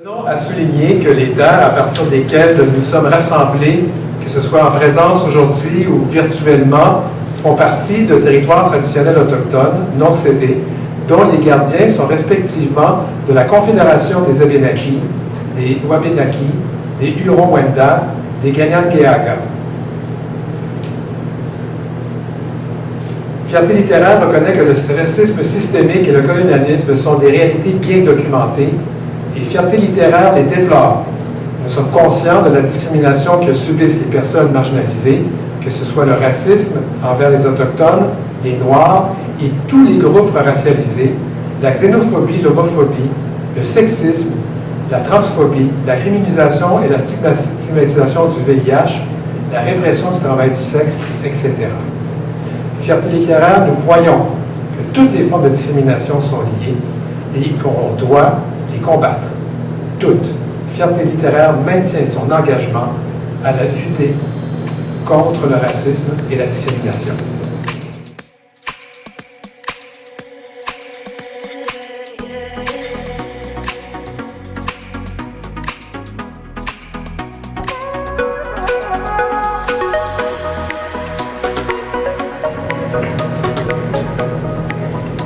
Tenons à souligner que les terres à partir desquelles nous sommes rassemblés, que ce soit en présence aujourd'hui ou virtuellement, font partie de territoires traditionnels autochtones non cédés, dont les gardiens sont respectivement de la Confédération des Abénaquis, des Wabénaquis, des Hurons-Wendat, des Kanien'kehá:ka. Fierté littéraire reconnaît que le racisme systémique et le colonialisme sont des réalités bien documentées, et Fierté littéraire les déplore. Nous sommes conscients de la discrimination que subissent les personnes marginalisées, que ce soit le racisme envers les Autochtones, les Noirs et tous les groupes racialisés, la xénophobie, l'homophobie, le sexisme, la transphobie, la criminalisation et la stigmatisation du VIH, la répression du travail du sexe, etc. Fierté littéraire, nous croyons que toutes les formes de discrimination sont liées et qu'on doit les combattre. Toutes. Fierté littéraire maintient son engagement à la lutter contre le racisme et la discrimination.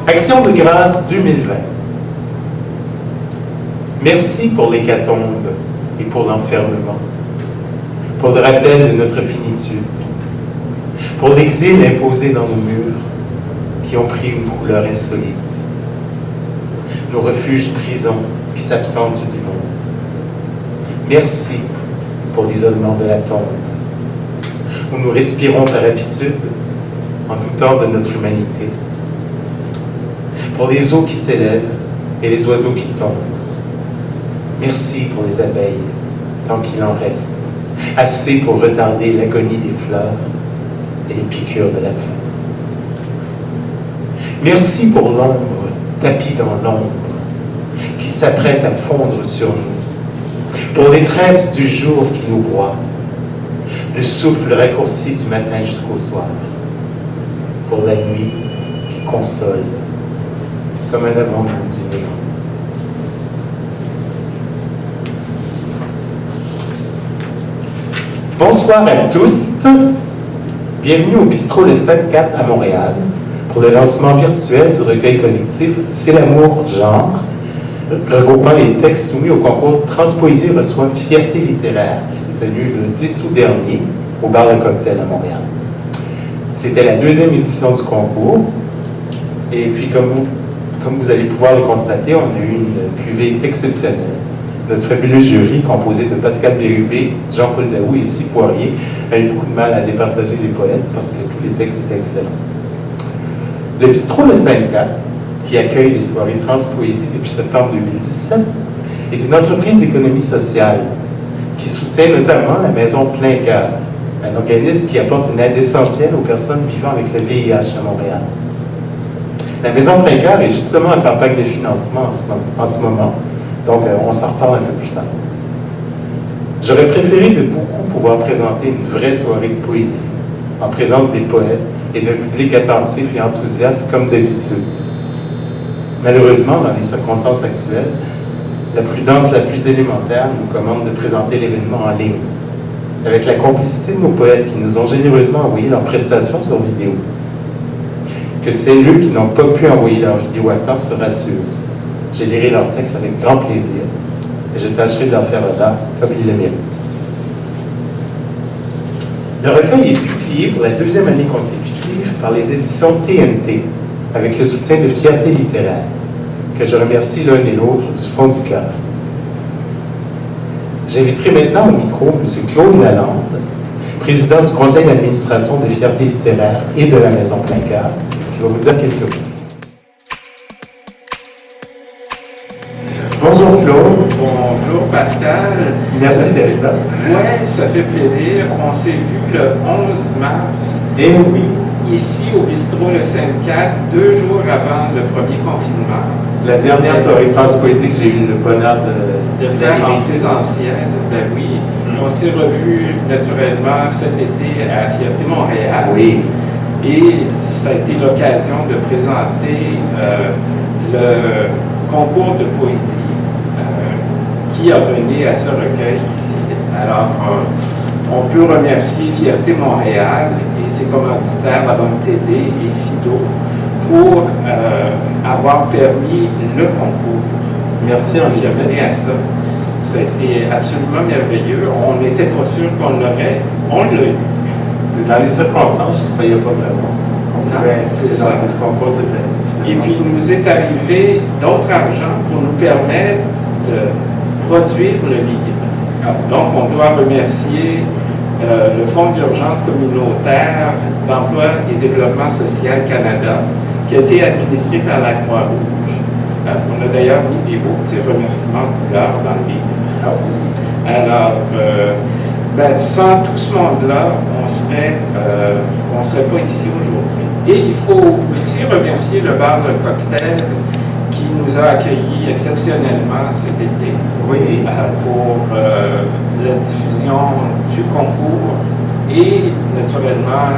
Action de grâce 2020. Merci pour l'hécatombe et pour l'enfermement, pour le rappel de notre finitude, pour l'exil imposé dans nos murs qui ont pris une couleur insolite, nos refuges prisons qui s'absentent du monde. Merci pour l'isolement de la tombe, où nous respirons par habitude en doutant de notre humanité, pour les eaux qui s'élèvent et les oiseaux qui tombent. Merci pour les abeilles, tant qu'il en reste, assez pour retarder l'agonie des fleurs et les piqûres de la faim. Merci pour l'ombre, tapis dans l'ombre, qui s'apprête à fondre sur nous, pour l'étreinte du jour qui nous broie, le souffle raccourci du matin jusqu'au soir, pour la nuit qui console, comme un avant-goût du néant. Bonsoir à tous. Bienvenue au Bistrot Le 7-4 à Montréal pour le lancement virtuel du recueil collectif C'est l'amour genre, regroupant les textes soumis au concours Transpoésie reçoit Fierté littéraire qui s'est tenu le 10 août dernier au bar Le Cocktail à Montréal. C'était la deuxième édition du concours et puis comme vous allez pouvoir le constater, on a eu une cuvée exceptionnelle. Notre fabuleux jury, composé de Pascal Bérubé, Jean-Paul Daou et Cy Poirier, a eu beaucoup de mal à départager les poètes parce que tous les textes étaient excellents. Le Bistrot Le 5-4, qui accueille les soirées Transpoésie depuis septembre 2017, est une entreprise d'économie sociale qui soutient notamment la Maison Plein Cœur, un organisme qui apporte une aide essentielle aux personnes vivant avec le VIH à Montréal. La Maison Plein Cœur est justement en campagne de financement en ce moment, donc on s'en reparle un peu plus tard. J'aurais préféré de beaucoup pouvoir présenter une vraie soirée de poésie, en présence des poètes et d'un public attentif et enthousiaste comme d'habitude. Malheureusement, dans les circonstances actuelles, la prudence la plus élémentaire nous commande de présenter l'événement en ligne, avec la complicité de nos poètes qui nous ont généreusement envoyé leurs prestations sur vidéo. Que celles qui n'ont pas pu envoyer leur vidéo à temps se rassurent. J'ai lirai leur texte avec grand plaisir et je tâcherai de leur faire honneur comme ils le méritent. Le recueil est publié pour la deuxième année consécutive par les éditions TNT avec le soutien de Fierté littéraire, que je remercie l'un et l'autre du fond du cœur. J'inviterai maintenant au micro M. Claude Lalande, président du conseil d'administration de Fierté littéraire et de la Maison Plein Cœur, qui va vous dire quelques mots. Bonjour Claude. Bonjour Pascal. Merci d'être là. Oui, ça fait plaisir. On s'est vu le 11 mars. Eh oui. Ici au Bistrot Le 5-4, 2 jours avant le premier confinement. La dernière soirée Transpoésie que j'ai eu le bonheur de faire en présentiel. Ben oui. On s'est revus naturellement cet été à Fierté Montréal. Oui. Et ça a été l'occasion de présenter le concours de poésie qui a mené à ce recueil ici. Alors, on peut remercier Fierté Montréal et ses commanditaires, la Banque TD et Fido, pour avoir permis le concours. Merci, qui a mené à ça. Ça a été absolument merveilleux. On n'était pas sûr qu'on l'aurait. On l'a eu. Dans les circonstances, je ne croyais pas vraiment. C'est ça. Le concours, c'était... Et puis, il nous est arrivé d'autres argent pour nous permettre de produire le livre. Donc, on doit remercier le Fonds d'urgence communautaire d'emploi et développement social Canada, qui a été administré par la Croix-Rouge. On a d'ailleurs mis des beaux petits remerciements de couleur dans le livre. Alors, sans tout ce monde-là, on serait pas ici aujourd'hui. Et il faut aussi remercier le bar de cocktail qui nous a accueillis exceptionnellement cet été pour la diffusion du concours et naturellement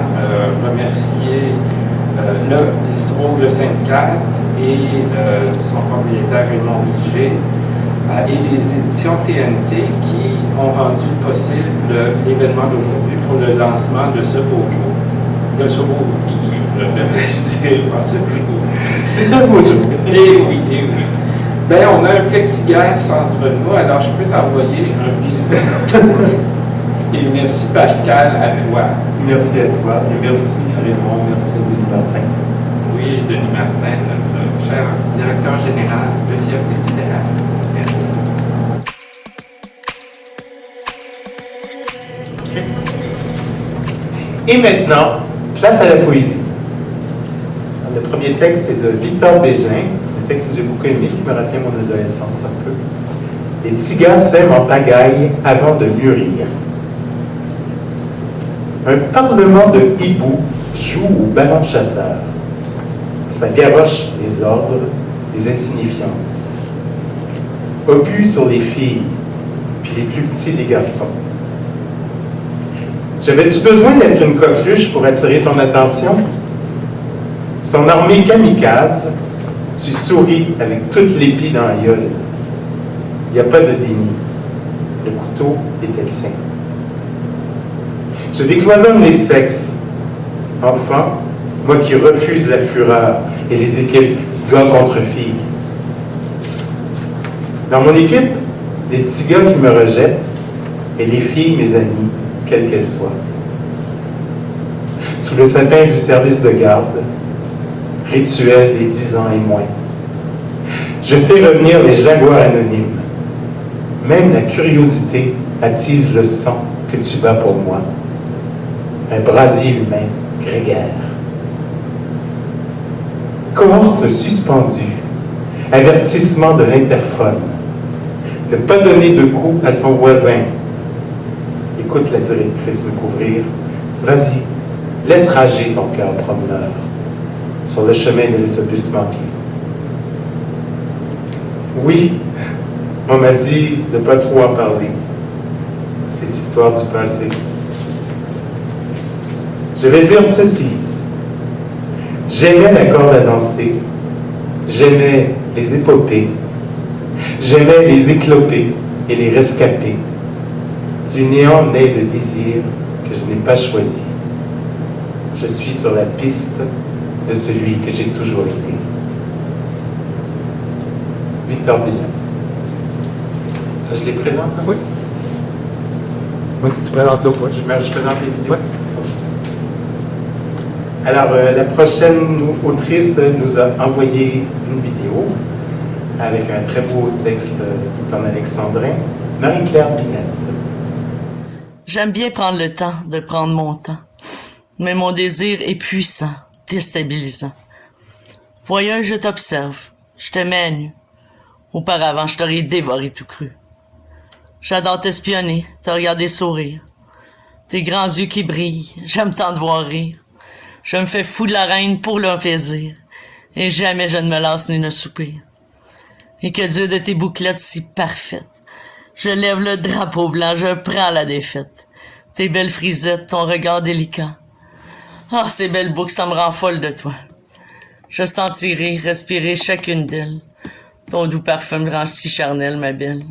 remercier le bistrot de Sainte-Cat et son propriétaire Raymond Vigé et les éditions TNT qui ont rendu possible l'événement d'aujourd'hui pour le lancement de ce beau jour, de ce beau livre, C'est un beau jour. Et oui, et oui. On a un plexiglas entre nous, alors je peux t'envoyer un bisou. Et merci Pascal, à toi. Merci à toi, et merci Raymond, merci Denis Martin. Oui, Denis Martin, notre cher directeur général de Fierté littéraire. Merci. Et maintenant, place à la poésie. Le premier texte, c'est de Victor Bégin, un texte que j'ai beaucoup aimé, qui me rappelait mon adolescence un peu. Les petits gars sèment en pagaille avant de mûrir. Un parlement de hiboux joue au ballon chasseur. Ça garoche les ordres, les insignifiances. Obus sur les filles, puis les plus petits des garçons. J'avais-tu besoin d'être une coqueluche pour attirer ton attention? Son armée kamikaze, tu souris avec toute l'épi dans la gueule. Il n'y a pas de déni. Le couteau était le sien. Je décloisonne les sexes. Enfant, moi qui refuse la fureur et les équipes gars contre filles. Dans mon équipe, les petits gars qui me rejettent et les filles, mes amies, quelles qu'elles soient. Sous le sapin du service de garde, rituel des 10 ans et moins. Je fais revenir les jaguars anonymes. Même la curiosité attise le sang que tu bats pour moi. Un brasier humain grégaire. Cohorte suspendue. Avertissement de l'interphone. Ne pas donner de coups à son voisin. Écoute la directrice me couvrir. Vas-y, laisse rager ton cœur promeneur sur le chemin de l'autobus manqué. Oui, on m'a dit de ne pas trop en parler. Cette histoire du passé. Je vais dire ceci. J'aimais la corde à danser. J'aimais les épopées. J'aimais les éclopés et les rescapés. Du néant naît le désir que je n'ai pas choisi. Je suis sur la piste de celui que j'ai toujours été. Victor Bégin. Je les présente? Oui. Moi, si tu présentes l'autre, oui. Je présente les vidéos. Oui. Alors, la prochaine autrice nous a envoyé une vidéo avec un très beau texte comme alexandrin, Marie-Claire Binette. J'aime bien prendre le temps de prendre mon temps, mais mon désir est puissant, déstabilisant. Voyeur, je t'observe, je te mets à nu. Auparavant, je t'aurais dévoré tout cru. J'adore t'espionner, te regarder sourire. Tes grands yeux qui brillent, j'aime tant te voir rire. Je me fais fou de la reine pour leur plaisir, et jamais je ne me lasse ni ne soupire. Et que Dieu de tes bouclettes si parfaites. Je lève le drapeau blanc, je prends la défaite. Tes belles frisettes, ton regard délicat. Ah, ces belles boucles, ça me rend folle de toi. Je sentirai, respirer chacune d'elles. Ton doux parfum me rend si charnel, ma belle.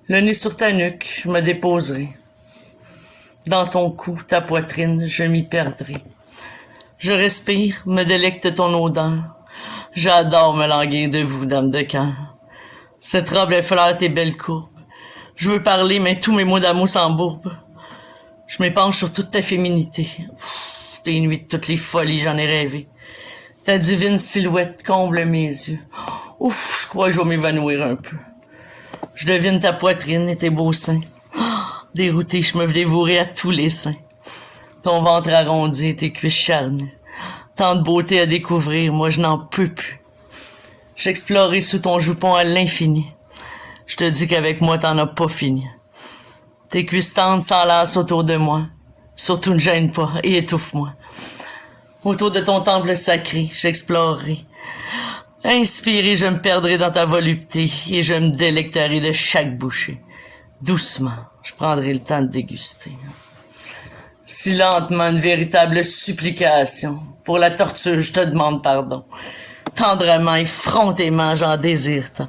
Le nez sur ta nuque, je me déposerai. Dans ton cou, ta poitrine, je m'y perdrai. Je respire, me délecte ton odeur. J'adore me languir de vous, dame de cœur. Cette robe effleure tes belles courbes. Je veux parler, mais tous mes mots d'amour s'embourbent. Je m'épanche sur toute ta féminité. Tes nuits de toutes les folies, j'en ai rêvé. Ta divine silhouette comble mes yeux. Ouf, je crois que je vais m'évanouir un peu. Je devine ta poitrine et tes beaux seins. Dérouté, je me dévorer à tous les seins. Ton ventre arrondi et tes cuisses charnues. Tant de beauté à découvrir, moi je n'en peux plus. J'explorerai sous ton jupon à l'infini. Je te dis qu'avec moi t'en as pas fini. Tes cuisses tendres s'enlacent autour de moi. Surtout ne gêne pas et étouffe-moi. Autour de ton temple sacré, j'explorerai. Inspiré, je me perdrai dans ta volupté et je me délecterai de chaque bouchée. Doucement, je prendrai le temps de déguster. Si lentement, une véritable supplication. Pour la torture, je te demande pardon. Tendrement, effrontément, j'en désire tant.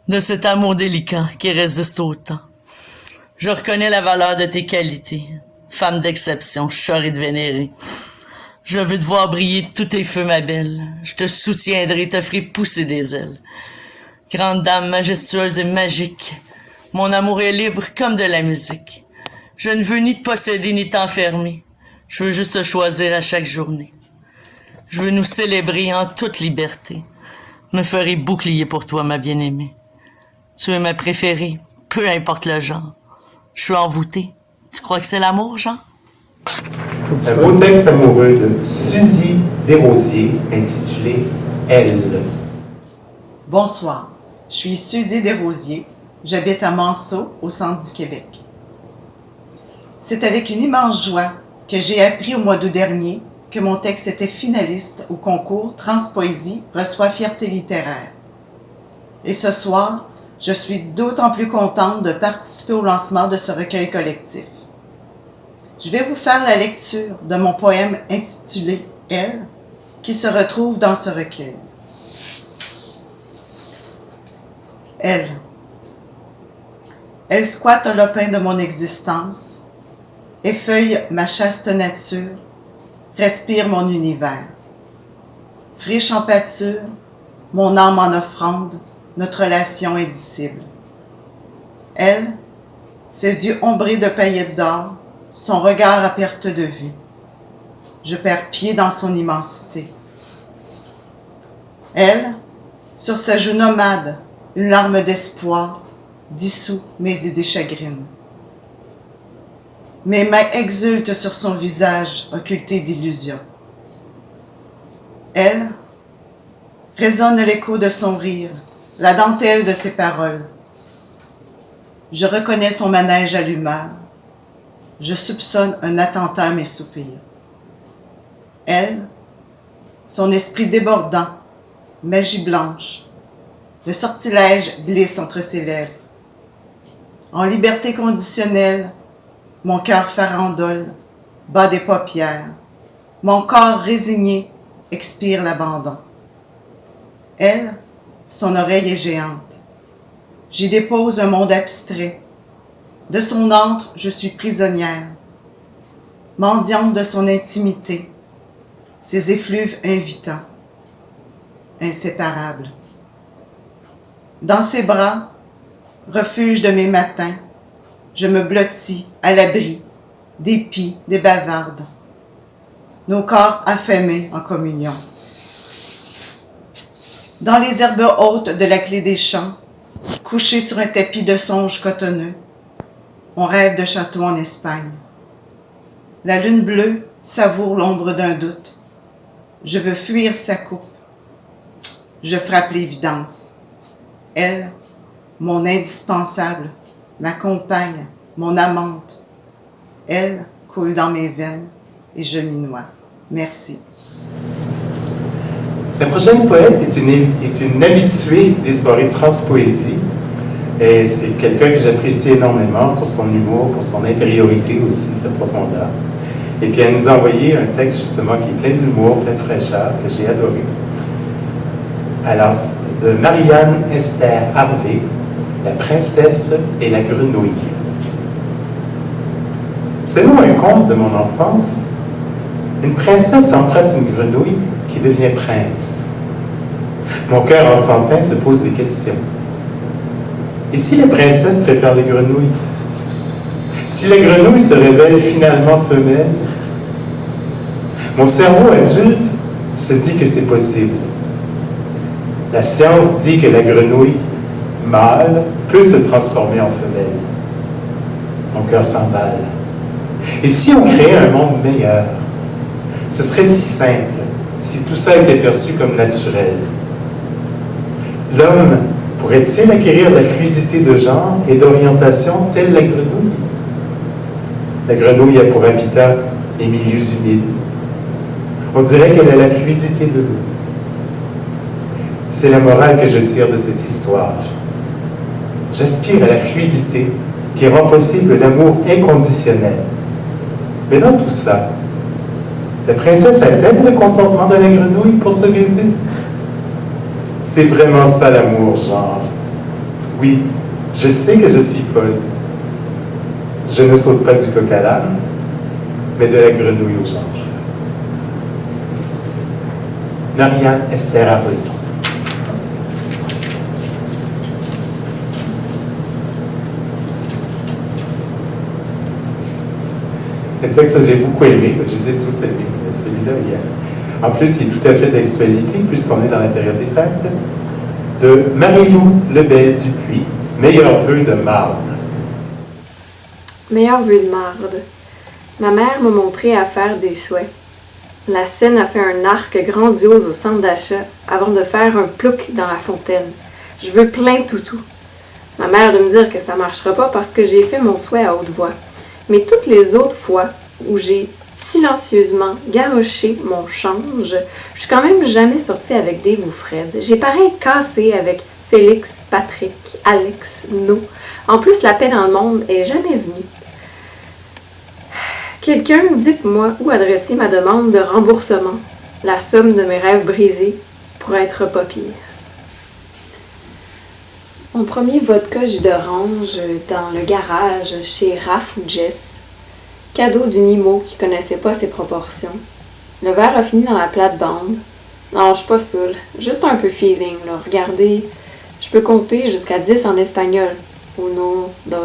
De cet amour délicat qui résiste au temps. Je reconnais la valeur de tes qualités. Femme d'exception, je saurai te vénérer. Je veux te voir briller de tous tes feux, ma belle. Je te soutiendrai, te ferai pousser des ailes. Grande dame majestueuse et magique, mon amour est libre comme de la musique. Je ne veux ni te posséder ni t'enfermer. Je veux juste te choisir à chaque journée. Je veux nous célébrer en toute liberté. Me ferai bouclier pour toi, ma bien-aimée. Tu es ma préférée, peu importe le genre. Je suis envoûtée. Tu crois que c'est l'amour, Jean? Un beau texte amoureux de Suzy Desrosiers, intitulé « Elle ». Bonsoir, je suis Suzy Desrosiers. J'habite à Manceau, au centre du Québec. C'est avec une immense joie que j'ai appris au mois d'août dernier que mon texte était finaliste au concours Transpoésie reçoit Fierté littéraire. Et ce soir, je suis d'autant plus contente de participer au lancement de ce recueil collectif. Je vais vous faire la lecture de mon poème intitulé « Elle » qui se retrouve dans ce recueil. Elle. Elle squatte un lopin de mon existence, effeuille ma chaste nature, respire mon univers. Friche en pâture, mon âme en offrande, notre relation indicible. Elle, ses yeux ombrés de paillettes d'or, son regard à perte de vue. Je perds pied dans son immensité. Elle, sur sa joue nomade, une larme d'espoir, dissout mes idées chagrines. Mes mains exultent sur son visage occulté d'illusions. Elle, résonne l'écho de son rire, la dentelle de ses paroles. Je reconnais son manège à l'humeur. Je soupçonne un attentat à mes soupirs. Elle, son esprit débordant, magie blanche, le sortilège glisse entre ses lèvres. En liberté conditionnelle, mon cœur farandole, bat des paupières, mon corps résigné expire l'abandon. Elle, son oreille est géante. J'y dépose un monde abstrait. De son antre, je suis prisonnière. Mendiante de son intimité, ses effluves invitants, inséparables. Dans ses bras, refuge de mes matins, je me blottis à l'abri d'épis, des bavardes. Nos corps affamés en communion. Dans les herbes hautes de la clé des champs, couchés sur un tapis de songes cotonneux, on rêve de châteaux en Espagne. La lune bleue savoure l'ombre d'un doute. Je veux fuir sa coupe. Je frappe l'évidence. Elle, mon indispensable, ma compagne, mon amante. Elle coule dans mes veines et je m'y noie. Merci. La prochaine poète est une habituée des soirées Transpoésie. Et c'est quelqu'un que j'apprécie énormément pour son humour, pour son intériorité aussi, sa profondeur. Et puis elle nous a envoyé un texte justement qui est plein d'humour, plein de fraîcheur, que j'ai adoré. Alors, de Marianne Esther Harvey, La princesse et la grenouille. Selon un conte de mon enfance, une princesse embrasse une grenouille qui devient prince. Mon cœur enfantin se pose des questions. Et si la princesse préfère les grenouilles? Si la grenouille se révèle finalement femelle? Mon cerveau adulte se dit que c'est possible. La science dit que la grenouille mâle peut se transformer en femelle. Mon cœur s'emballe. Et si on créait un monde meilleur? Ce serait si simple, si tout ça était perçu comme naturel. L'homme pourrait-il acquérir la fluidité de genre et d'orientation telle la grenouille? La grenouille a pour habitat les milieux humides. On dirait qu'elle a la fluidité de l'eau. C'est la morale que je tire de cette histoire. J'aspire à la fluidité qui rend possible l'amour inconditionnel. Mais dans tout ça, la princesse a-t-elle le consentement de la grenouille pour se baiser? C'est vraiment ça l'amour, genre. Oui, je sais que je suis folle. Je ne saute pas du coq à l'âne, mais de la grenouille au genre. Marianne Esther Arleton. Le texte que j'ai beaucoup aimé, je les ai tous aimés, celui-là hier. En plus, il est tout à fait d'actualité, puisqu'on est dans la période des fêtes, de Marie-Lou Lebel Dupuis, Meilleurs vœux de marde. Meilleurs vœux de marde. Ma mère m'a montré à faire des souhaits. La scène a fait un arc grandiose au centre d'achat avant de faire un plouc dans la fontaine. Je veux plein de toutous. Ma mère de me dire que ça ne marchera pas parce que j'ai fait mon souhait à haute voix. Mais toutes les autres fois où j'ai silencieusement garoché mon change, je suis quand même jamais sortie avec Dave ou Fred. J'ai pareil cassé avec Félix, Patrick, Alex, No. En plus, la paix dans le monde est jamais venue. Quelqu'un, dites-moi où adresser ma demande de remboursement. La somme de mes rêves brisés pourrait être pas pire. Mon premier vodka jus d'orange dans le garage chez Raph ou Jess. Cadeau d'une IMO qui connaissait pas ses proportions. Le verre a fini dans la plate-bande. Non, je suis pas saoule. Juste un peu feeling, là. Regardez, je peux compter jusqu'à 10 en espagnol. 1, 2,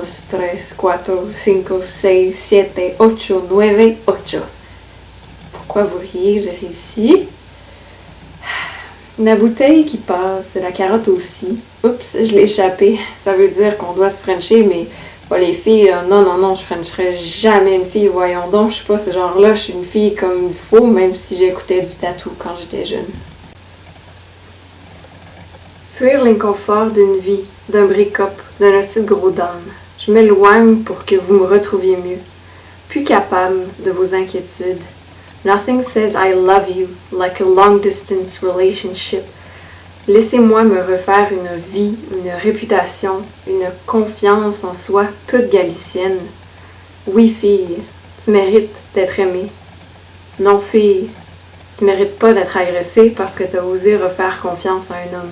3, 4, 5, 6, 7, 8, 9, 8. Pourquoi vous riez? J'ai réussi. La bouteille qui passe, la carotte aussi. Oups, je l'ai échappé. Ça veut dire qu'on doit se frencher, mais pas les filles. Non, je frencherai jamais une fille. Voyons donc, je suis pas ce genre-là. Je suis une fille comme il faut, même si j'écoutais du tatou quand j'étais jeune. Fuir l'inconfort d'une vie, d'un break-up, d'un hostie de gros d'âme. Je m'éloigne pour que vous me retrouviez mieux. Plus capable de vos inquiétudes. Nothing says I love you like a long-distance relationship. Laissez-moi me refaire une vie, une réputation, une confiance en soi toute galicienne. Oui, fille, tu mérites d'être aimée. Non, fille, tu mérites pas d'être agressée parce que tu as osé refaire confiance à un homme.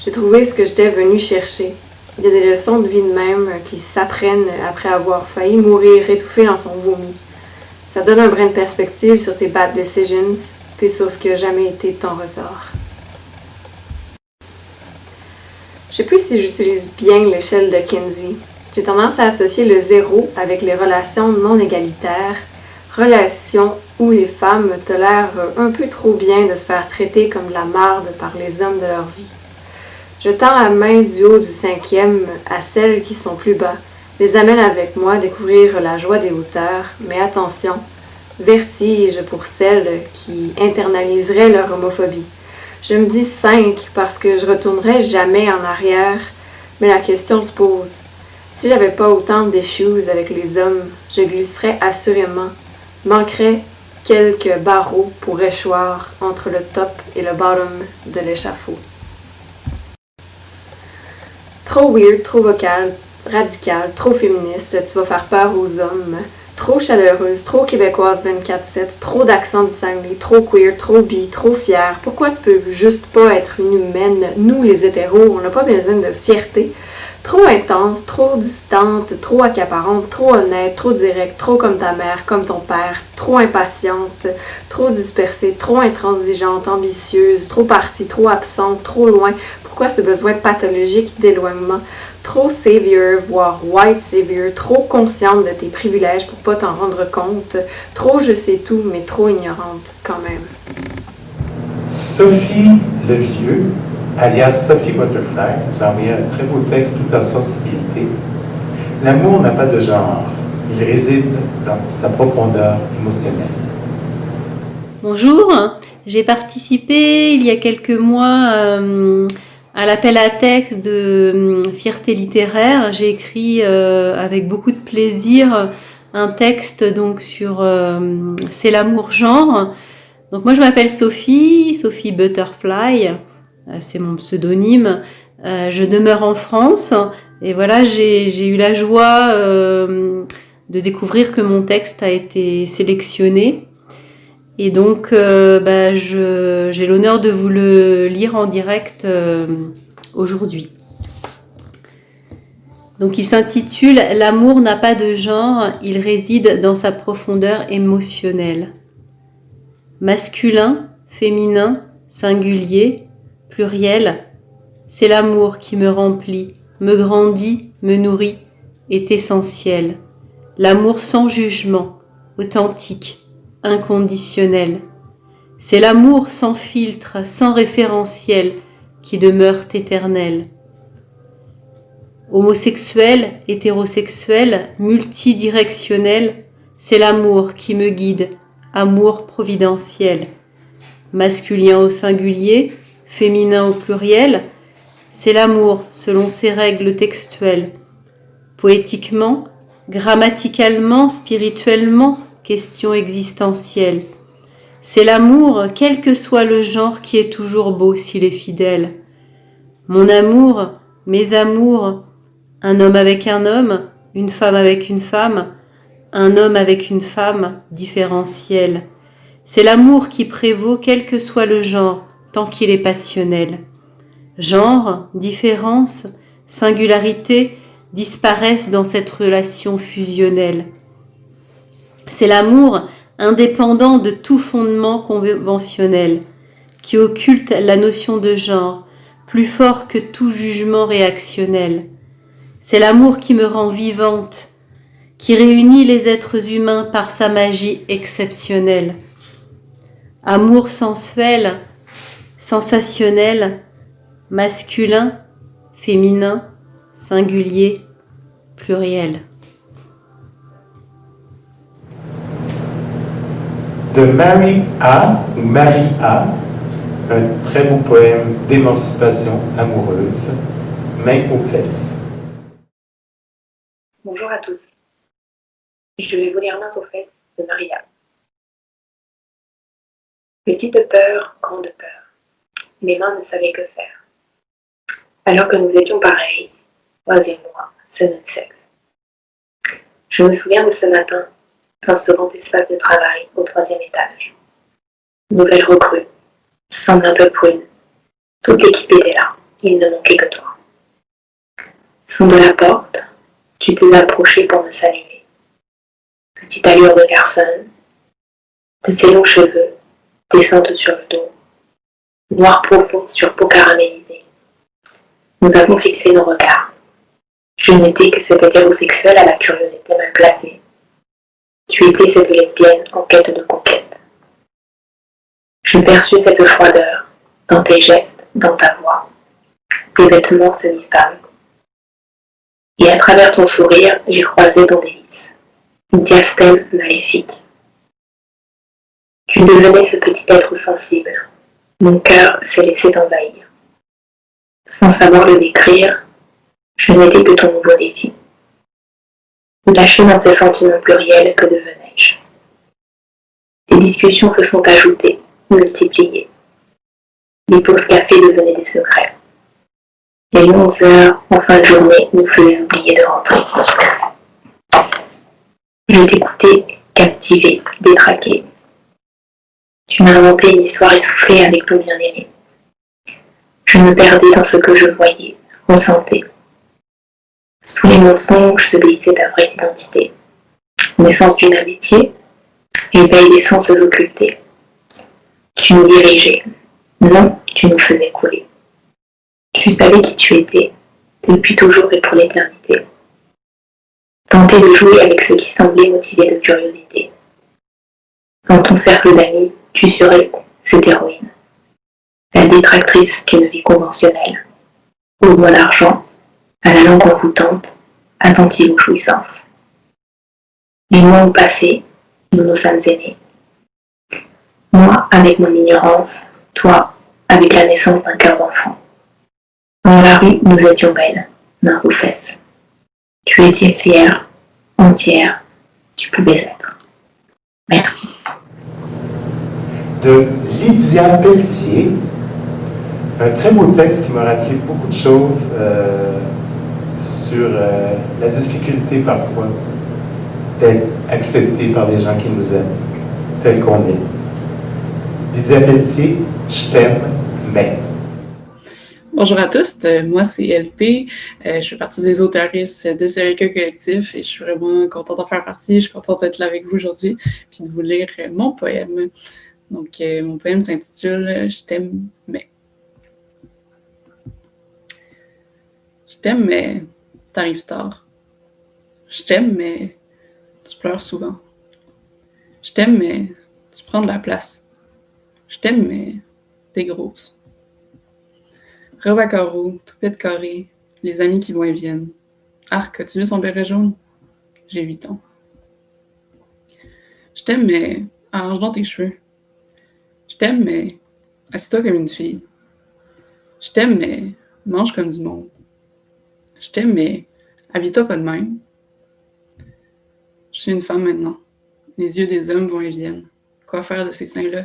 J'ai trouvé ce que j'étais venue chercher. Il y a des leçons de vie de même qui s'apprennent après avoir failli mourir étouffée dans son vomi. Ça donne un brin de perspective sur tes bad decisions, puis sur ce qui n'a jamais été ton ressort. Je sais plus si j'utilise bien l'échelle de Kinsey. J'ai tendance à associer le 0 avec les relations non égalitaires, relations où les femmes tolèrent un peu trop bien de se faire traiter comme de la marde par les hommes de leur vie. Je tends la main du haut du 5e à celles qui sont plus bas, les amène avec moi à découvrir la joie des hauteurs, mais attention, vertige pour celles qui internaliseraient leur homophobie. Je me dis 5 parce que je retournerai jamais en arrière, mais la question se pose. Si j'avais pas autant d'issues avec les hommes, je glisserais assurément, manquerais quelques barreaux pour échoir entre le top et le bottom de l'échafaud. Trop weird, trop vocal, radical, trop féministe, tu vas faire peur aux hommes, trop chaleureuse, trop québécoise 24/7, trop d'accent du Saguenay, trop queer, trop bi, trop fière. Pourquoi tu peux juste pas être une humaine? Nous, les hétéros, on n'a pas besoin de fierté. Trop intense, trop distante, trop accaparante, trop honnête, trop directe, trop comme ta mère, comme ton père, trop impatiente, trop dispersée, trop intransigeante, ambitieuse, trop partie, trop absente, trop loin. Pourquoi ce besoin pathologique d'éloignement? Trop savior, voire white savior, trop consciente de tes privilèges pour pas t'en rendre compte, trop je sais tout, mais trop ignorante quand même. Sophie Levieux, alias Sophie Butterfly, vous a envoyé un très beau texte tout en sensibilité. L'amour n'a pas de genre, il réside dans sa profondeur émotionnelle. Bonjour, j'ai participé il y a quelques mois à l'appel à texte de Fierté littéraire. J'ai écrit avec beaucoup de plaisir un texte donc sur c'est l'amour genre. Donc moi je m'appelle Sophie Butterfly, c'est mon pseudonyme. Je demeure en France et voilà, j'ai eu la joie de découvrir que mon texte a été sélectionné. Et donc j'ai l'honneur de vous le lire en direct aujourd'hui. Donc il s'intitule « L'amour n'a pas de genre, il réside dans sa profondeur émotionnelle ». Masculin, féminin, singulier, pluriel, c'est l'amour qui me remplit, me grandit, me nourrit, est essentiel. L'amour sans jugement, authentique, inconditionnel. C'est l'amour sans filtre, sans référentiel, qui demeure éternel. Homosexuel, hétérosexuel, multidirectionnel, c'est l'amour qui me guide, amour providentiel. Masculin au singulier, féminin au pluriel, c'est l'amour selon ses règles textuelles. Poétiquement, grammaticalement, spirituellement, question existentielle. C'est l'amour, quel que soit le genre, qui est toujours beau s'il est fidèle. Mon amour, mes amours, un homme avec un homme, une femme avec une femme, un homme avec une femme, différentiel. C'est l'amour qui prévaut quel que soit le genre, tant qu'il est passionnel. Genre, différence, singularité disparaissent dans cette relation fusionnelle. C'est l'amour indépendant de tout fondement conventionnel, qui occulte la notion de genre, plus fort que tout jugement réactionnel. C'est l'amour qui me rend vivante, qui réunit les êtres humains par sa magie exceptionnelle. Amour sensuel, sensationnel, masculin, féminin, singulier, pluriel. De Mary A. ou Marie A., un très beau poème d'émancipation amoureuse, main aux fesses. Bonjour à tous. Je vais vous lire Mains aux fesses de Maria. Petite peur, grande peur. Mes mains ne savaient que faire. Alors que nous étions pareils, toi et moi, ce même sexe. Je me souviens de ce matin, dans ce grand espace de travail au 3e étage. Nouvelle recrue, semble un peu prune. Toute l'équipe était là, il ne manquait que toi. Son de la porte, tu t'es approché pour me saluer. Petite allure de personne, de ses longs cheveux, descente sur le dos, noir profond sur peau caramélisée. Nous avons fixé nos regards. Je n'étais que cette hétérosexuelle à la curiosité mal placée. Tu étais cette lesbienne en quête de conquête. Je perçus cette froideur, dans tes gestes, dans ta voix, tes vêtements semi-femmes. Et à travers ton sourire, j'ai croisé ton délice, une diastème maléfique. Tu devenais ce petit être sensible. Mon cœur s'est laissé t'envahir. Sans savoir le décrire, je n'étais que ton nouveau défi. Lâché dans ces sentiments pluriels, que devenais-je? Les discussions se sont ajoutées, multipliées. Les pauses café devenaient des secrets. Les longues heures en fin de journée nous faisaient oublier de rentrer. Je t'écoutais, captivé, détraqué. Tu m'as inventé une histoire essoufflée avec ton bien-aimé. Je me perdais dans ce que je voyais, ressentais. Sous les mensonges se glissait ta vraie identité. Naissance d'une amitié, éveil des sens occultés. Tu nous dirigeais. Non, tu nous faisais couler. Tu savais qui tu étais, depuis toujours et pour l'éternité. Tenter de jouer avec ceux qui semblaient motivés de curiosité. Dans ton cercle d'amis, tu serais cette héroïne. La détractrice d'une vie conventionnelle. Aux doigts d'argent, à la langue envoûtante, attentive aux jouissances. Les mois ont passé, nous nous sommes aimés. Moi avec mon ignorance, toi avec la naissance d'un cœur d'enfant. Dans la rue, nous étions belles, mains aux fesses. Tu étais fière, entière, tu pouvais l'être. Merci. De Lydia Pelletier, un très beau texte qui m'a rappelé beaucoup de choses sur la difficulté parfois d'être accepté par les gens qui nous aiment, tel qu'on est. Lydia Pelletier, je t'aime, mais... Bonjour à tous, moi c'est LP, je fais partie des auteuristes de ce recueil collectif et je suis vraiment contente d'en faire partie, je suis contente d'être là avec vous aujourd'hui puis de vous lire mon poème. Donc mon poème s'intitule « Je t'aime, mais ». Je t'aime, mais t'arrives tard. Je t'aime, mais tu pleures souvent. Je t'aime, mais tu prends de la place. Je t'aime, mais t'es grosse. Robe à carreaux, toupette carrée, les amis qui vont et viennent. Arc, as-tu vu son béret jaune? J'ai 8 ans. Je t'aime, mais arrange donc tes cheveux. Je t'aime, mais assieds-toi comme une fille. Je t'aime, mais mange comme du monde. Je t'aime, mais habille-toi pas de même. Je suis une femme maintenant. Les yeux des hommes vont et viennent. Quoi faire de ces seins-là?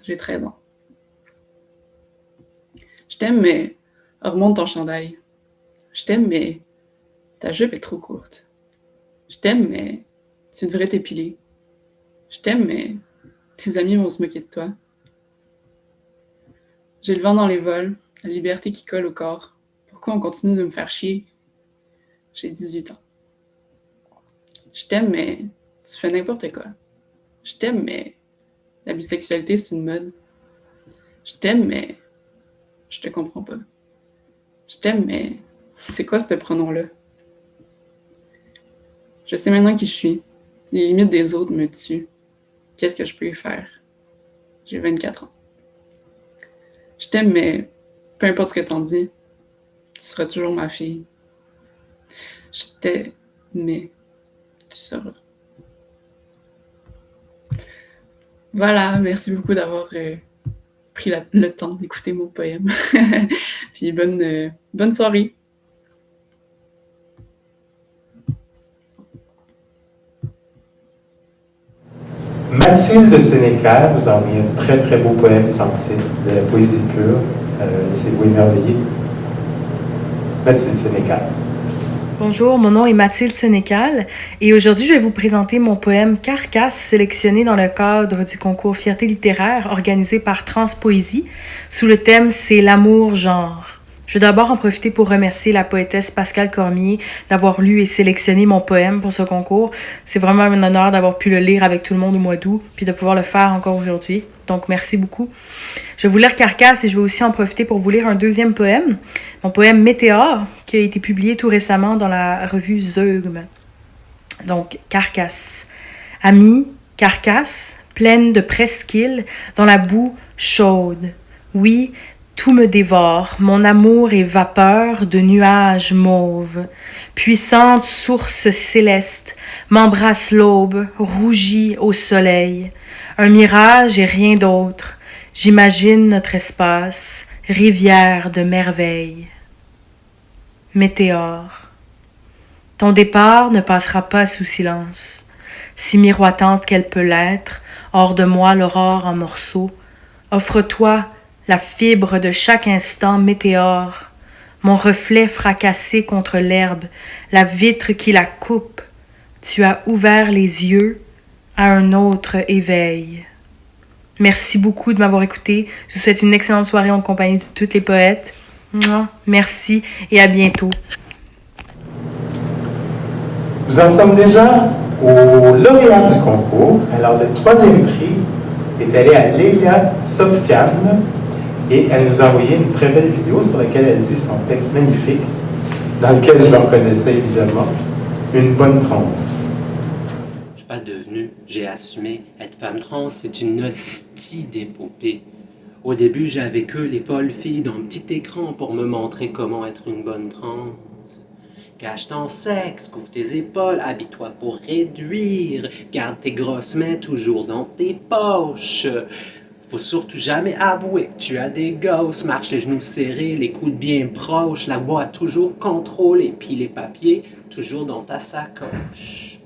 J'ai 13 ans. Je t'aime, mais remonte ton chandail. Je t'aime, mais ta jupe est trop courte. Je t'aime, mais tu devrais t'épiler. Je t'aime, mais tes amis vont se moquer de toi. J'ai le vent dans les vols, la liberté qui colle au corps. Pourquoi on continue de me faire chier? J'ai 18 ans. Je t'aime, mais tu fais n'importe quoi. Je t'aime, mais la bisexualité, c'est une mode. Je t'aime, mais je te comprends pas. Je t'aime, mais c'est quoi ce pronom-là? Je sais maintenant qui je suis. Les limites des autres me tuent. Qu'est-ce que je peux y faire? J'ai 24 ans. Je t'aime, mais peu importe ce que t'en dis, tu seras toujours ma fille. Je t'aime, mais tu seras. Voilà, merci beaucoup d'avoir pris le temps d'écouter mon poème. Puis bonne soirée. Mathilde Sénécal nous a envoyé un très très beau poème sans titre de la poésie pure. Laissez-vous émerveiller. Mathilde Sénécal. Bonjour, mon nom est Mathilde Sénécal et aujourd'hui je vais vous présenter mon poème Carcasse sélectionné dans le cadre du concours Fierté littéraire organisé par Transpoésie sous le thème C'est l'amour genre. Je vais d'abord en profiter pour remercier la poétesse Pascale Cormier d'avoir lu et sélectionné mon poème pour ce concours. C'est vraiment un honneur d'avoir pu le lire avec tout le monde au mois d'août puis de pouvoir le faire encore aujourd'hui. Donc merci beaucoup. Je vais vous lire Carcasse et je vais aussi en profiter pour vous lire un deuxième poème, mon poème Météore, qui a été publié tout récemment dans la revue Zeugme. Donc Carcasse. Amie, carcasse, pleine de presqu'îles, dans la boue chaude. Oui, tout me dévore, mon amour est vapeur de nuages mauves. Puissante source céleste, m'embrasse l'aube, rougie au soleil. Un mirage et rien d'autre, j'imagine notre espace, rivière de merveilles. Météore. Ton départ ne passera pas sous silence, si miroitante qu'elle peut l'être, hors de moi l'aurore en morceaux. Offre-toi la fibre de chaque instant météore, mon reflet fracassé contre l'herbe, la vitre qui la coupe. Tu as ouvert les yeux à un autre éveil. Merci beaucoup de m'avoir écouté. Je vous souhaite une excellente soirée en compagnie de toutes les poètes. Merci et à bientôt. Nous en sommes déjà au lauréat du concours. Alors, le 3e prix est allé à Leila Sofiane et elle nous a envoyé une très belle vidéo sur laquelle elle dit son texte magnifique, dans lequel je me reconnaissais évidemment, une bonne transe. Je suis pas devenue, j'ai assumé. Être femme trans, c'est une hostie d'épopée. Au début, j'avais que les folles filles dans le petit écran pour me montrer comment être une bonne trans. Cache ton sexe, couvre tes épaules, habille-toi pour réduire. Garde tes grosses mains toujours dans tes poches. Faut surtout jamais avouer que tu as des gosses. Marche les genoux serrés, les coudes bien proches. La boîte toujours contrôlée, puis les papiers toujours dans ta sacoche.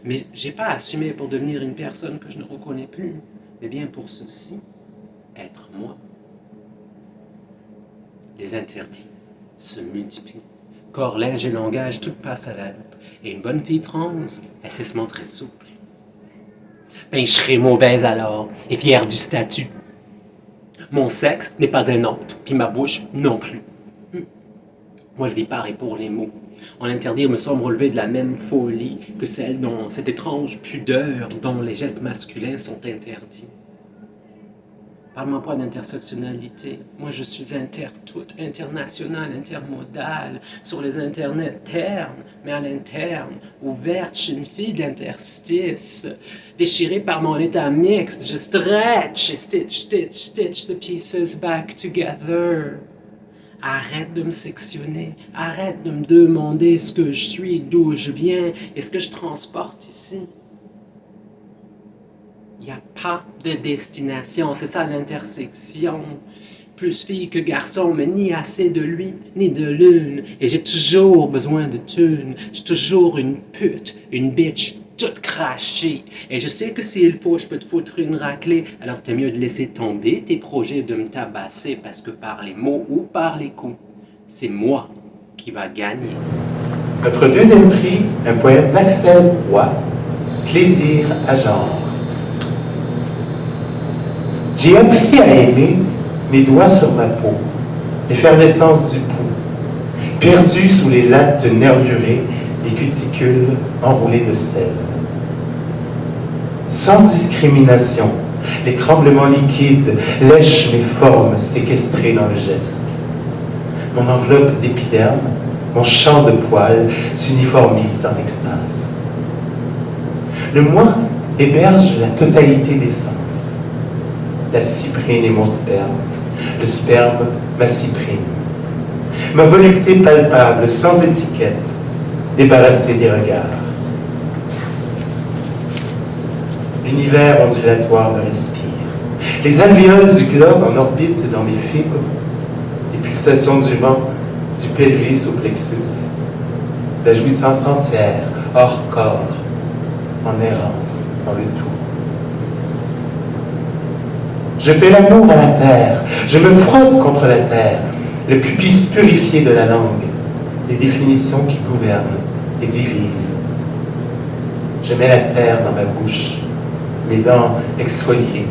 Mais j'ai pas assumé pour devenir une personne que je ne reconnais plus. Mais bien pour ceci, être moi. Les interdits se multiplient. Corps, linge et langage, tout passe à la loupe. Et une bonne fille trans, elle sait se montrer souple. Ben, je serai mauvaise alors, et fière du statut. Mon sexe n'est pas un autre, puis ma bouche non plus. Moi, je vis pareil pour les mots. En interdire me semble relever de la même folie que celle dont cette étrange pudeur dont les gestes masculins sont interdits. Parle-moi pas d'intersectionnalité. Moi, je suis intertoute, internationale, intermodale, sur les internets ternes, mais à l'interne, ouverte, je suis une fille d'interstice. Déchirée par mon état mixte, je stretch et stitch the pieces back together. Arrête de me sectionner, arrête de me demander ce que je suis, d'où je viens et ce que je transporte ici. Il n'y a pas de destination, c'est ça l'intersection. Plus fille que garçon, mais ni assez de lui, ni de l'une. Et j'ai toujours besoin de thunes. J'ai toujours une pute, une bitch, toute crachée. Et je sais que s'il faut, je peux te foutre une raclée. Alors t'es mieux de laisser tomber tes projets de me tabasser, parce que par les mots ou par les coups, c'est moi qui va gagner. Notre 2e prix, un poème d'Axel Roy, Plaisir à genre. J'ai appris à aimer mes doigts sur ma peau, l'effervescence du pouls, perdu sous les lattes nervurées des cuticules enroulées de sel. Sans discrimination, les tremblements liquides lèchent mes formes séquestrées dans le geste. Mon enveloppe d'épiderme, mon champ de poils s'uniformise dans l'extase. Le moi héberge la totalité des sens. La cyprine est mon sperme, le sperme ma cyprine. Ma volupté palpable, sans étiquette, débarrassée des regards. L'univers ondulatoire me respire. Les alvéoles du globe en orbite dans mes fibres, les pulsations du vent, du pelvis au plexus, la jouissance entière, hors corps, en errance dans le tout. Je fais l'amour à la terre, je me frotte contre la terre, le pubis purifié de la langue, des définitions qui gouvernent et divisent. Je mets la terre dans ma bouche, mes dents exfoliées,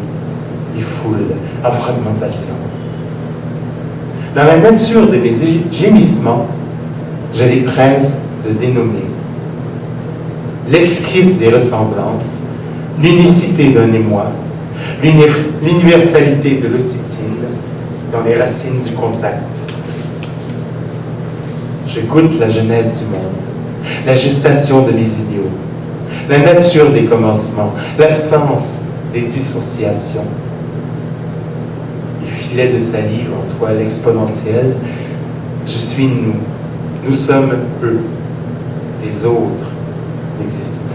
des foules en fragmentation. Dans la nature de mes gémissements, je les presse de dénommer. L'esquisse des ressemblances, l'unicité d'un émoi, l'universalité de l'ocytine dans les racines du contact. Je goûte la jeunesse du monde, la gestation de mes idéaux, la nature des commencements, l'absence des dissociations. Les filets de salive en toile exponentielle, je suis nous, nous sommes eux, les autres n'existent plus.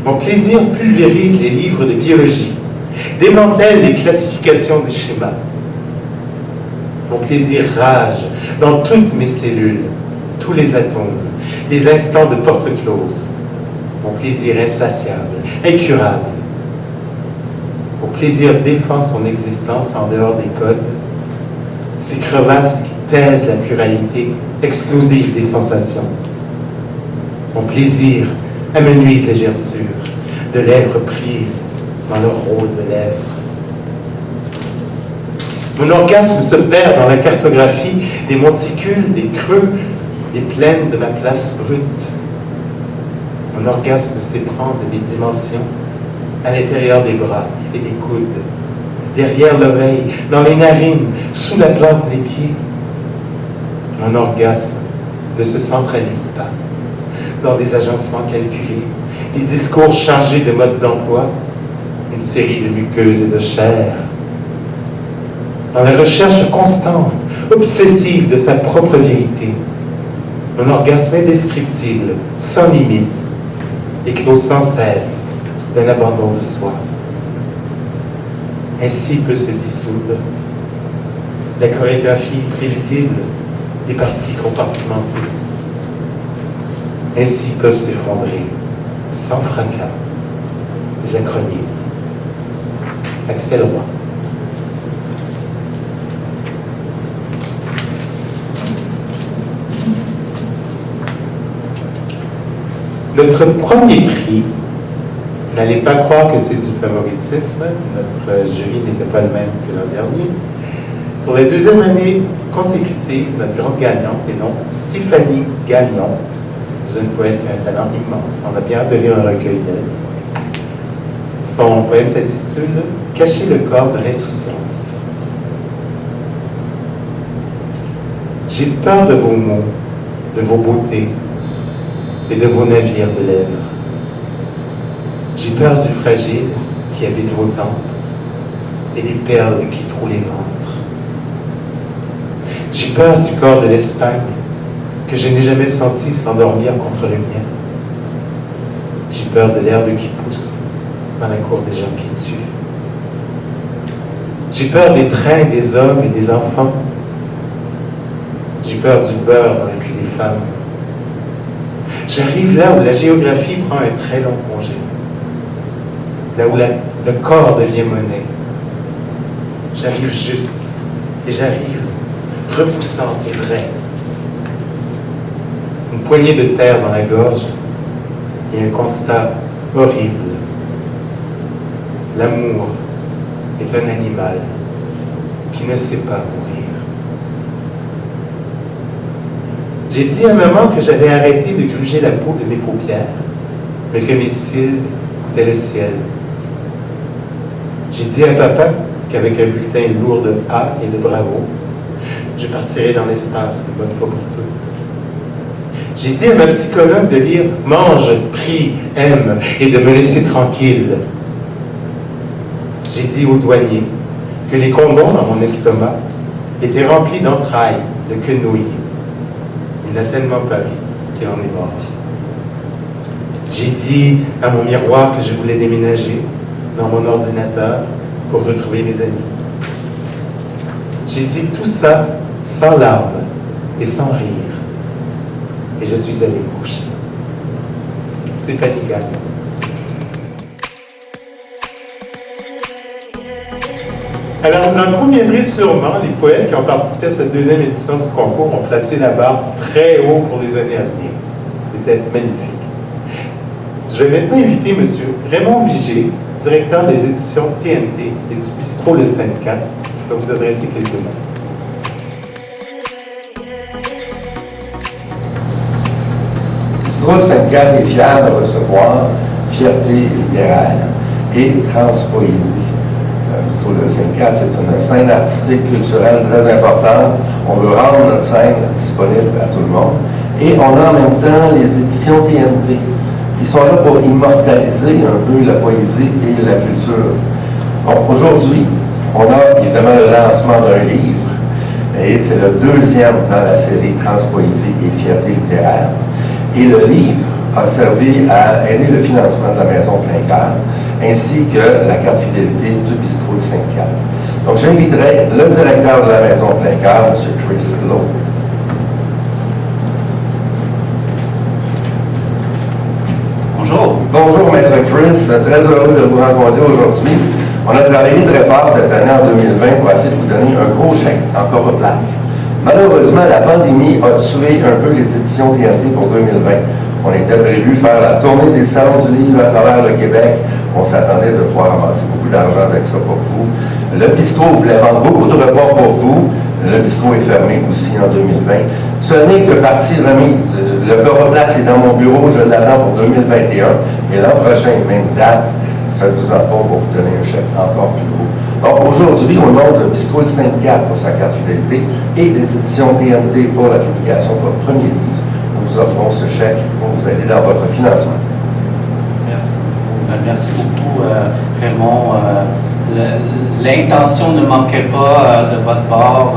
Mon plaisir pulvérise les livres de biologie, démantèle les classifications des schémas. Mon plaisir rage dans toutes mes cellules, tous les atomes, des instants de porte close. Mon plaisir insatiable, incurable. Mon plaisir défend son existence en dehors des codes, ces crevasses qui taisent la pluralité explosive des sensations. Mon plaisir amenuise les gerçures de lèvres prises dans leur rôle de lèvres. Mon orgasme se perd dans la cartographie des monticules, des creux les plaines de ma place brute. Mon orgasme s'éprend de mes dimensions, à l'intérieur des bras et des coudes, derrière l'oreille, dans les narines, sous la plante des pieds. Mon orgasme ne se centralise pas dans des agencements calculés, des discours chargés de modes d'emploi, une série de muqueuses et de chair. Dans la recherche constante, obsessive de sa propre vérité, mon orgasme indescriptible, sans limite, éclose sans cesse d'un abandon de soi. Ainsi peut se dissoudre la chorégraphie prévisible des parties compartimentées. Ainsi peuvent s'effondrer, sans fracas, les acronymes. Axel Roy. Notre premier prix, n'allez pas croire que c'est du favoritisme, notre jury n'était pas le même que l'an dernier. Pour la deuxième année consécutive, notre grande gagnante est donc Stéphanie Gagnon, jeune poète qui a un talent immense. On a bien hâte de lire un recueil d'elle. Son poème s'intitule « Cacher le corps de l'insouciance ». J'ai peur de vos mots, de vos beautés et de vos navires de lèvres. J'ai peur du fragile qui habite vos tempes et des perles qui trouent les ventres. J'ai peur du corps de l'Espagne que je n'ai jamais senti s'endormir contre le mien. J'ai peur de l'herbe qui pousse dans la cour des gens qui tuent. J'ai peur des trains, des hommes et des enfants. J'ai peur du beurre dans le cul des femmes. J'arrive là où la géographie prend un très long congé. Là où le corps devient monnaie. J'arrive juste, et j'arrive repoussante et vraie. Une poignée de terre dans la gorge et un constat horrible. L'amour est un animal qui ne sait pas mourir. J'ai dit à maman que j'avais arrêté de gruger la peau de mes paupières, mais que mes cils goûtaient le ciel. J'ai dit à papa qu'avec un bulletin lourd de A et de bravo, je partirais dans l'espace une bonne fois pour toutes. J'ai dit à ma psychologue de lire « Mange, prie, aime » et de me laisser tranquille. J'ai dit au douanier que les condoms dans mon estomac étaient remplis d'entrailles, de quenouilles. Il n'a tellement pas ri qu'il en est mort. J'ai dit à mon miroir que je voulais déménager dans mon ordinateur pour retrouver mes amis. J'ai dit tout ça sans larmes et sans rire. Et je suis allé me coucher. C'est fatigant. Alors, vous en conviendrez sûrement, les poètes qui ont participé à cette deuxième édition du concours ont placé la barre très haut pour les années à venir. C'était magnifique. Je vais maintenant inviter M. Raymond Vigé, directeur des éditions TNT et du bistrot Le 5-4, qui va vous adresser quelques mots. Bistrot 5-4 est fier de recevoir Fierté littéraire et Transpoésie. Bistrot Le 5-4, c'est une scène artistique, culturelle très importante. On veut rendre notre scène disponible à tout le monde. Et on a en même temps les éditions TNT, qui sont là pour immortaliser un peu la poésie et la culture. Aujourd'hui, on a évidemment le lancement d'un livre, et c'est le deuxième dans la série Transpoésie et Fierté littéraire. Et le livre a servi à aider le financement de la Maison Plein Cœur, ainsi que la carte fidélité du bistrot 5-4. Donc j'inviterai le directeur de la Maison Plein Cœur, M. Chris Lowe. Bonjour. Bonjour, Maître Chris. Très heureux de vous rencontrer aujourd'hui. On a travaillé très fort cette année en 2020 pour essayer de vous donner un gros chèque en coroplace. Malheureusement, la pandémie a tué un peu les éditions TNT pour 2020. On était prévu faire la tournée des salons du livre à travers le Québec. On s'attendait de pouvoir ramasser beaucoup d'argent avec ça pour vous. Le bistrot voulait vendre beaucoup de repas pour vous. Le bistrot est fermé aussi en 2020. Ce n'est que partie remise. Le Coroplax est dans mon bureau, je l'attends pour 2021. Et l'an prochain, même date, faites-vous en pas pour vous donner un chèque encore plus gros. Donc aujourd'hui, au nom de Bistrot le 5-4 pour sa carte fidélité et des éditions TNT pour la publication de votre premier livre, nous vous offrons ce chèque pour vous aider dans votre financement. Merci. Merci beaucoup, Raymond. L'intention ne manquait pas de votre part.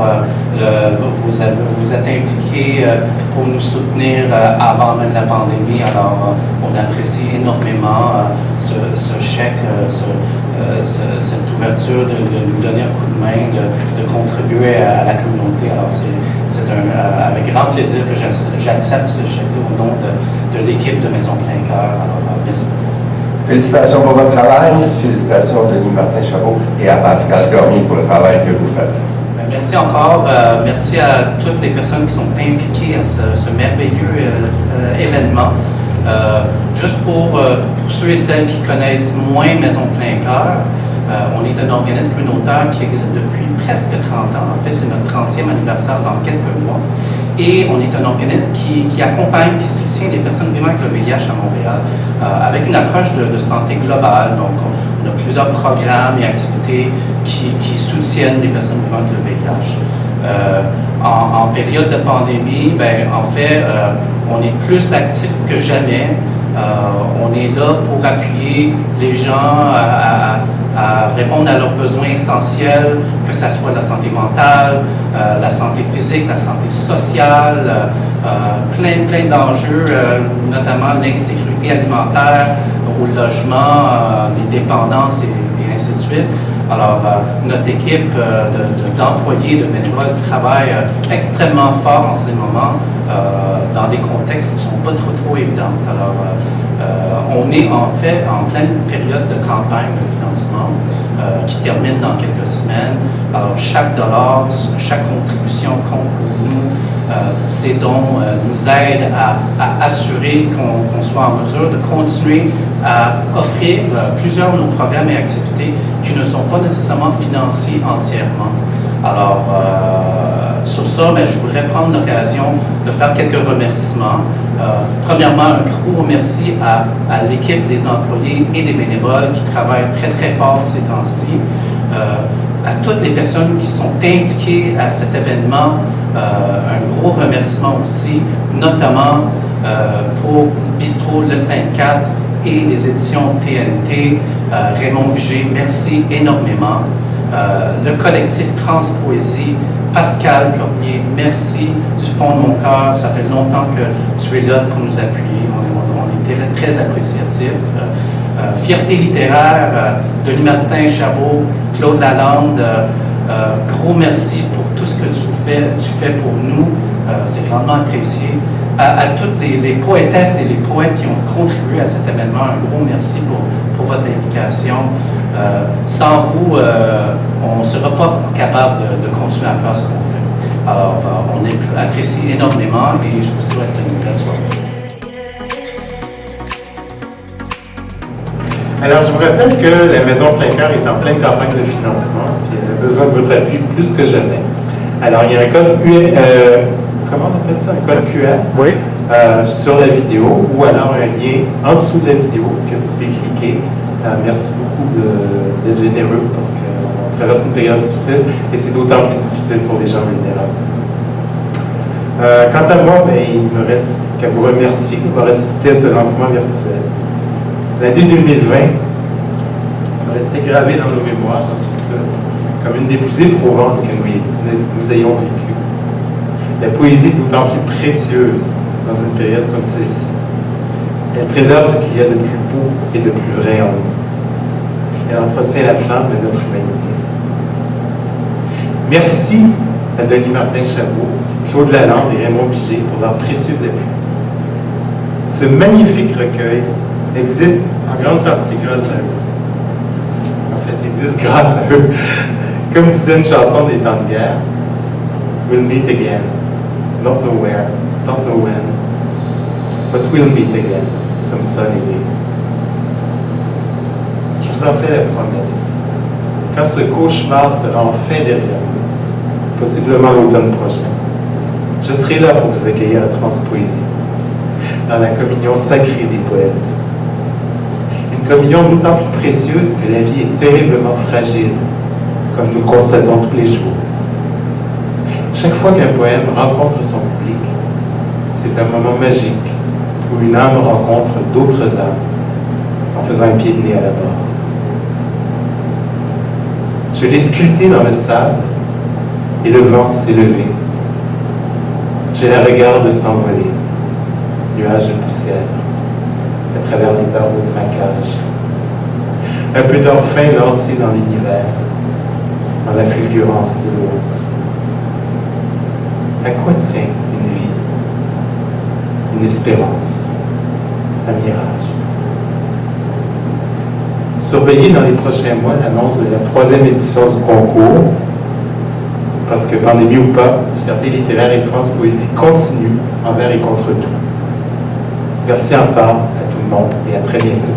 Vous êtes impliqué pour nous soutenir avant même la pandémie. Alors, on apprécie énormément ce chèque, cette ouverture de nous donner un coup de main, de contribuer à la communauté. Alors, c'est avec grand plaisir que j'accepte ce chèque au nom de l'équipe de Maison Plein Cœur. Alors, merci beaucoup. Félicitations pour votre travail. Félicitations à Denis Martin-Chabot et à Pascal Cormier pour le travail que vous faites. Merci encore. Merci à toutes les personnes qui sont impliquées à ce merveilleux événement. Juste pour ceux et celles qui connaissent moins Maison Plein Cœur, on est un organisme communautaire qui existe depuis presque 30 ans. En fait, c'est notre 30e anniversaire dans quelques mois. Et on est un organisme qui accompagne et soutient les personnes vivant avec le VIH à Montréal avec une approche de santé globale. Donc, on a plusieurs programmes et activités qui soutiennent les personnes vivant avec le VIH. En période de pandémie, en fait, on est plus actif que jamais. On est là pour appuyer les gens à répondre à leurs besoins essentiels, que ce soit la santé mentale, la santé physique, la santé sociale, plein d'enjeux, notamment l'insécurité alimentaire, au logement, les dépendances et ainsi de suite. Alors, notre équipe d'employés, de bénévoles travaille extrêmement fort en ce moment dans des contextes qui ne sont pas trop évidents. Alors, on est en fait en pleine période de campagne de financement qui termine dans quelques semaines. Alors, chaque dollar, chaque contribution compte pour nous. Ces dons nous aident à assurer qu'on soit en mesure de continuer à offrir plusieurs de nos programmes et activités qui ne sont pas nécessairement financés entièrement. Alors, sur ça, je voudrais prendre l'occasion de faire quelques remerciements. Premièrement, un gros merci à l'équipe des employés et des bénévoles qui travaillent très fort ces temps-ci. À toutes les personnes qui sont impliquées à cet événement, un gros remerciement aussi, notamment pour Bistrot le 5-4 et les éditions TNT, Raymond Vigé, merci énormément. Le collectif Transpoésie, Pascal Cormier, merci du fond de mon cœur. Ça fait longtemps que tu es là pour nous appuyer. On est très appréciatifs. Fierté littéraire, Denis Martin-Chabot, Claude Lalande, gros merci pour tout ce que tu fais pour nous. C'est grandement apprécié. À toutes les poétesses et les poètes qui ont contribué à cet événement, un gros merci pour votre implication. Sans vous, on ne sera pas capable de continuer à faire ce qu'on fait. Alors, on apprécie énormément et je vous souhaite une belle soirée. Alors, je vous rappelle que la Maison Plein Cœur est en pleine campagne de financement et elle a besoin de votre appui plus que jamais. Alors, il y a un code comment on appelle ça? Un code QR sur la vidéo ou alors un lien en dessous de la vidéo que vous pouvez cliquer. Merci beaucoup d'être généreux parce qu'on traverse une période difficile et c'est d'autant plus difficile pour les gens vulnérables. Quant à moi, il me reste qu'à vous remercier d'avoir assisté à ce lancement virtuel. L'année 2020 va rester gravée dans nos mémoires, j'en suis sûr, comme une des plus éprouvantes que nous ayons vécues. La poésie est d'autant plus précieuse dans une période comme celle-ci. Elle préserve ce qu'il y a de plus beau et de plus vrai en nous. Elle entretient la flamme de notre humanité. Merci à Denis Martin-Chabot, Claude Lalande et Raymond Vigé pour leur précieux appui. Ce magnifique recueil existe en grande partie grâce à eux. En fait, existe grâce à eux. Comme disait une chanson des temps de guerre, we'll meet again. Don't know where, don't know when, but we'll meet again some sunny day. vous en fais la promesse. Quand ce cauchemar sera enfin derrière nous, possiblement l'automne prochain, je serai là pour vous accueillir à Transpoésie, dans la communion sacrée des poètes. Une communion d'autant plus précieuse que la vie est terriblement fragile, comme nous le constatons tous les jours. Chaque fois qu'un poème rencontre son public, c'est un moment magique où une âme rencontre d'autres âmes en faisant un pied de nez à la mort. Je l'ai sculptée dans le sable et le vent s'est levé. Je la regarde s'envoler, nuage de poussière, à travers les barreaux de ma cage. Un peu d'or fin lancé dans l'univers, dans la fulgurance de l'eau. À quoi tient une vie, une espérance, un mirage? Surveillez dans les prochains mois l'annonce de la 3e édition du concours, parce que pandémie ou pas, Fierté littéraire et Transpoésie continue envers et contre tout. Merci encore à tout le monde et à très bientôt.